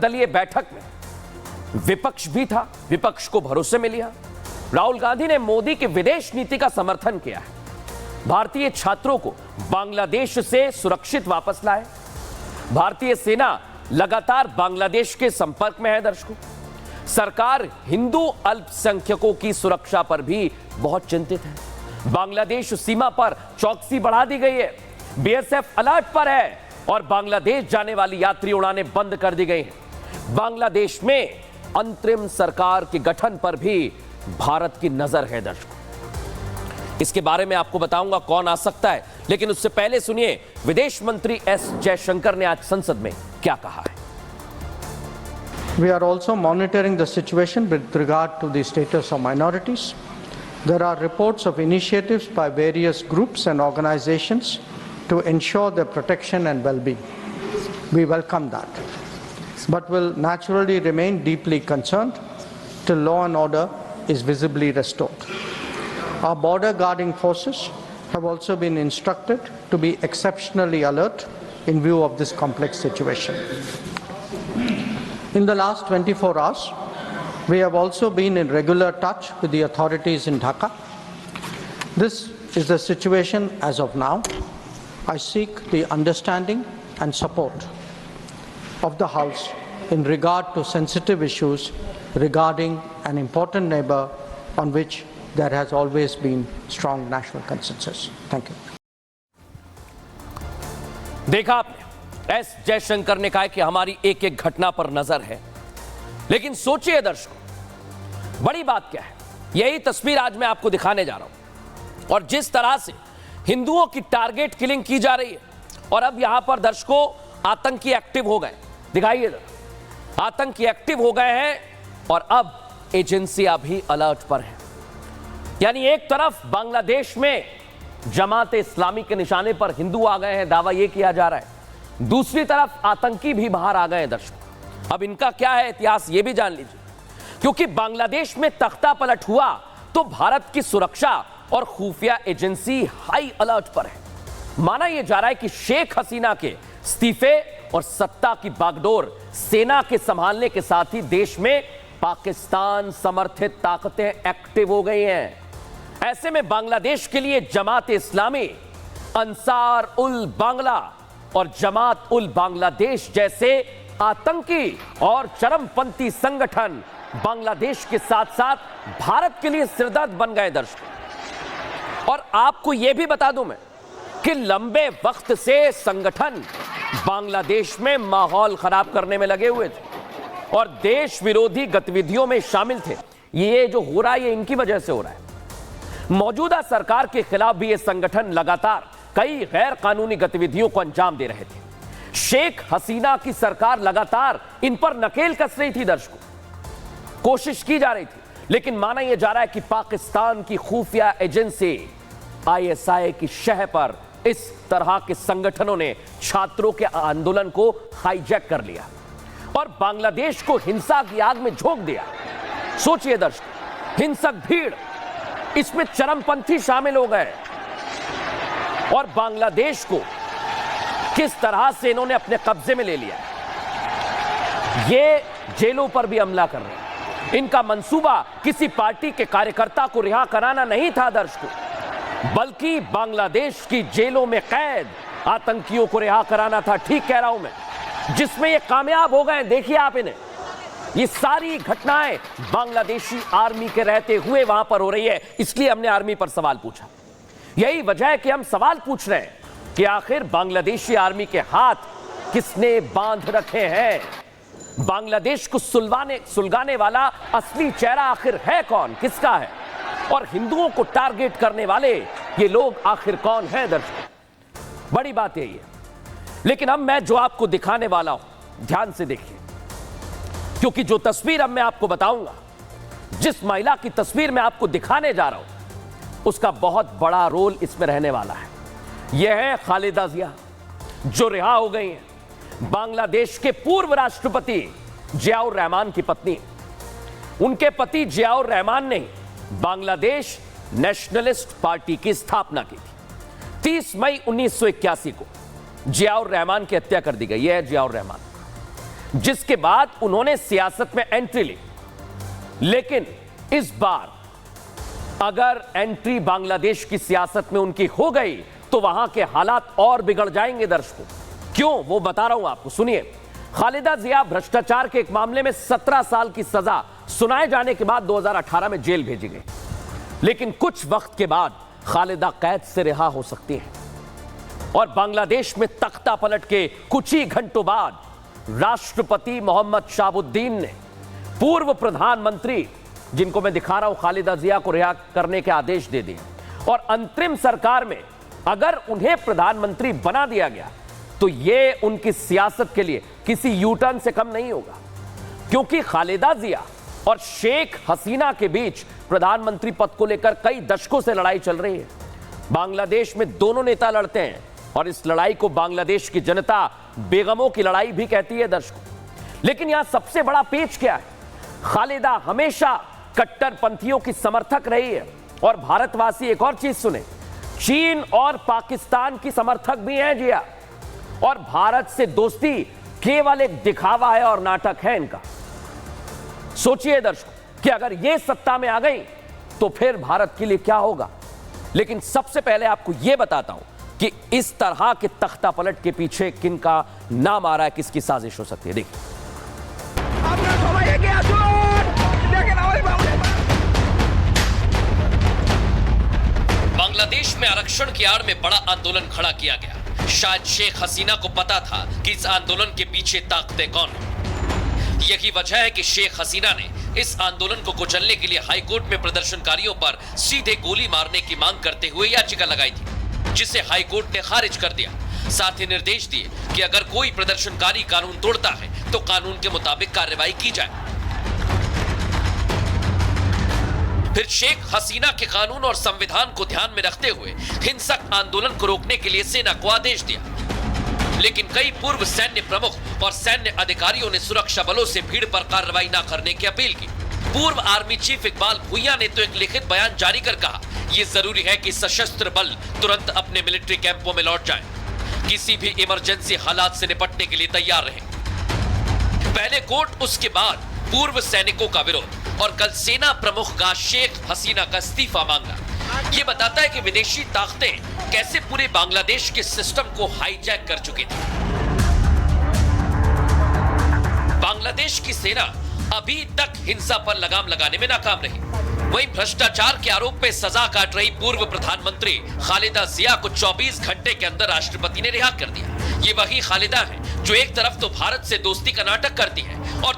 दलीय बैठक में विपक्ष भी था, विपक्ष को भरोसे में लिया। राहुल गांधी ने मोदी की विदेश नीति का समर्थन किया है। भारतीय छात्रों को बांग्लादेश से सुरक्षित वापस लाए। भारतीय सेना लगातार बांग्लादेश के संपर्क में है। दर्शकों, सरकार हिंदू अल्पसंख्यकों की सुरक्षा पर भी बहुत चिंतित है। बांग्लादेश सीमा पर चौकसी बढ़ा दी गई है। बीएसएफ अलर्ट पर है और बांग्लादेश जाने वाली यात्री उड़ानें बंद कर दी गई हैं। बांग्लादेश में अंतरिम सरकार के गठन पर भी भारत की नजर है। दर्शकों, इसके बारे में आपको बताऊंगा कौन आ सकता है, लेकिन उससे पहले सुनिए विदेश मंत्री एस जयशंकर ने आज संसद में क्या कहा है। We are also monitoring the situation with regard to the status of minorities. There are reports of initiatives by various groups and organizations to ensure their protection and well-being. We welcome that, but will naturally remain deeply concerned till law and order is visibly restored. Our border guarding forces have also been instructed to be exceptionally alert in view of this complex situation. In the last 24 hours, we have also been in regular touch with the authorities in Dhaka. This is the situation as of now. I seek the understanding and support of the House in regard to sensitive issues regarding an important neighbor on which there has always been strong national consensus. Thank you. देखा आपने, S Jaishankar ने कहा कि हमारी एक एक घटना पर नजर है। लेकिन सोचिए दर्शकों, बड़ी बात क्या है, यही तस्वीर आज मैं आपको दिखाने जा रहा हूं। और जिस तरह से हिंदुओं की टारगेट किलिंग की जा रही है, और अब यहां पर दर्शकों आतंकी एक्टिव हो गए। दिखाइए जरा, आतंकी एक्टिव हो गए हैं और अब एजेंसियां भी अलर्ट पर हैं। यानी एक तरफ बांग्लादेश में जमात इस्लामी के निशाने पर हिंदू आ गए हैं, दावा यह किया जा रहा है। दूसरी तरफ आतंकी भी बाहर आ गए हैं। दर्शकों, अब इनका क्या है इतिहास, यह भी जान लीजिए। क्योंकि बांग्लादेश में तख्ता पलट हुआ तो भारत की सुरक्षा और खुफिया एजेंसी हाई अलर्ट पर है। माना यह जा रहा है कि शेख हसीना के इस्तीफे और सत्ता की बागडोर सेना के संभालने के साथ ही देश में पाकिस्तान समर्थित ताकतें एक्टिव हो गई हैं। ऐसे में बांग्लादेश के लिए जमात इस्लामी, अंसार उल बांग्ला और जमात उल बांग्लादेश जैसे आतंकी और चरमपंथी संगठन बांग्लादेश के साथ साथ भारत के लिए सिरदर्द बन गए। दर्शकों, और आपको यह भी बता दूं मैं कि लंबे वक्त से संगठन बांग्लादेश में माहौल खराब करने में लगे हुए थे और देश विरोधी गतिविधियों में शामिल थे। ये जो हो रहा है ये इनकी वजह से हो रहा है। मौजूदा सरकार के खिलाफ भी ये संगठन लगातार कई गैर कानूनी गतिविधियों को अंजाम दे रहे थे। शेख हसीना की सरकार लगातार इन पर नकेल कस रही थी। दर्शकों, कोशिश की जा रही थी, लेकिन माना यह जा रहा है कि पाकिस्तान की खुफिया एजेंसी आईएसआई की शह पर इस तरह के संगठनों ने छात्रों के आंदोलन को हाईजैक कर लिया और बांग्लादेश को हिंसा की आग में झोंक दिया। सोचिए दर्शकों, हिंसक भीड़, इसमें चरमपंथी शामिल हो गए और बांग्लादेश को किस तरह से इन्होंने अपने कब्जे में ले लिया। ये जेलों पर भी हमला कर रहे हैं। इनका मंसूबा किसी पार्टी के कार्यकर्ता को रिहा कराना नहीं था दर्शकों, बल्कि बांग्लादेश की जेलों में कैद आतंकियों को रिहा कराना था। ठीक कह रहा हूं मैं, जिसमें ये कामयाब हो गए। देखिए आप इन्हें, ये सारी घटनाएं बांग्लादेशी आर्मी के रहते हुए वहां पर हो रही है। इसलिए हमने आर्मी पर सवाल पूछा। यही वजह है कि हम सवाल पूछ रहे हैं कि आखिर बांग्लादेशी आर्मी के हाथ किसने बांध रखे हैं। बांग्लादेश को सुलगाने वाला असली चेहरा आखिर है कौन, किसका है, और हिंदुओं को टारगेट करने वाले ये लोग आखिर कौन हैं। दर्शकों, बड़ी बात यही है। लेकिन अब मैं जो आपको दिखाने वाला हूं, ध्यान से देखिए, क्योंकि जो तस्वीर अब मैं आपको बताऊंगा, जिस महिला की तस्वीर मैं आपको दिखाने जा रहा हूं, उसका बहुत बड़ा रोल इसमें रहने वाला है। यह है खालिदा जिया, जो रिहा हो गई हैं। बांग्लादेश के पूर्व राष्ट्रपति जियाउर रहमान की पत्नी। उनके पति जियाउर रहमान ने बांग्लादेश नेशनलिस्ट पार्टी की स्थापना की थी। 30 मई 1981 को जियाउर रहमान की हत्या कर दी गई। यह है जियाउर रहमान। जिसके बाद उन्होंने सियासत में एंट्री ली। लेकिन इस बार अगर एंट्री बांग्लादेश की सियासत में उनकी हो गई तो वहां के हालात और बिगड़ जाएंगे दर्शकों। क्यों, वो बता रहा हूं आपको, सुनिए। खालिदा जिया भ्रष्टाचार के एक मामले में 17 साल की सजा सुनाए जाने के बाद 2018 में जेल भेजी गई। लेकिन कुछ वक्त के बाद खालिदा कैद से रिहा हो सकती हैं और बांग्लादेश में तख्ता पलट के कुछ ही घंटों बाद राष्ट्रपति मोहम्मद शाहबुद्दीन ने पूर्व प्रधानमंत्री, जिनको मैं दिखा रहा हूं, खालिदा जिया को रिहा करने के आदेश दे दिए। और अंतरिम सरकार में अगर उन्हें प्रधानमंत्री बना दिया गया तो यह उनकी सियासत के लिए किसी यू टर्न से कम नहीं होगा, क्योंकि खालिदा जिया और शेख हसीना के बीच प्रधानमंत्री पद को लेकर कई दशकों से लड़ाई चल रही है। बांग्लादेश में दोनों नेता लड़ते हैं और इस लड़ाई को बांग्लादेश की जनता बेगमों की लड़ाई भी कहती है दर्शकों। लेकिन यहां सबसे बड़ा पेच क्या है? खालिदा हमेशा कट्टरपंथियों की समर्थक रही है और भारतवासी एक और चीज सुने, चीन और पाकिस्तान की समर्थक भी हैं जिया। और भारत से दोस्ती केवल एक दिखावा है और नाटक है इनका। सोचिए दर्शकों कि अगर ये सत्ता में आ गई तो फिर भारत के लिए क्या होगा। लेकिन सबसे पहले आपको यह बताता हूं कि इस तरह के तख्ता पलट के पीछे किनका नाम आ रहा है, किसकी साजिश हो सकती है। देखिए, बांग्लादेश में आरक्षण की आड़ में बड़ा आंदोलन खड़ा किया गया। शायद शेख हसीना को पता था कि इस आंदोलन के पीछे ताकतें कौन हैं। यही वजह है कि शेख हसीना ने इस आंदोलन को कुचलने के लिए हाईकोर्ट में प्रदर्शनकारियों पर सीधे गोली मारने की मांग करते हुए याचिका लगाई थी, जिसे हाईकोर्ट ने खारिज कर दिया। साथ ही निर्देश दिए कि अगर कोई प्रदर्शनकारी कानून तोड़ता है तो कानून के मुताबिक कार्रवाई की जाए। फिर शेख हसीना के कानून और संविधान को ध्यान में रखते हुए हिंसक आंदोलन को रोकने के लिए सेना को आदेश दिया। लेकिन कई पूर्व सैन्य प्रमुख और सैन्य अधिकारियों ने सुरक्षा बलों से भीड़ पर कार्रवाई न करने की अपील की। पूर्व आर्मी चीफ इकबाल भुइयां ने तो एक लिखित बयान जारी कर कहा, यह जरूरी है कि सशस्त्र बल तुरंत अपने मिलिट्री कैंपों में लौट जाएं, किसी भी इमरजेंसी हालात से निपटने के लिए तैयार रहें। पहले कोर्ट, उसके बाद पूर्व सैनिकों का विरोध और कल सेना प्रमुख का शेख हसीना का इस्तीफा मांगा। यह बताता है कि विदेशी ताकतें कैसे पूरे बांग्लादेश के सिस्टम को हाईजैक कर चुकी थी। बांग्लादेश की सेना अभी तक हिंसा पर लगाम लगाने में नाकाम रही। वहीं भ्रष्टाचार के आरोप में सजा काट रही पूर्व प्रधानमंत्री खालिदा जिया को 24 घंटे के अंदर राष्ट्रपति ने रिहा कर दिया। ये वही खालिदा है जो एक तरफ तो भारत से दोस्ती का नाटक करती है और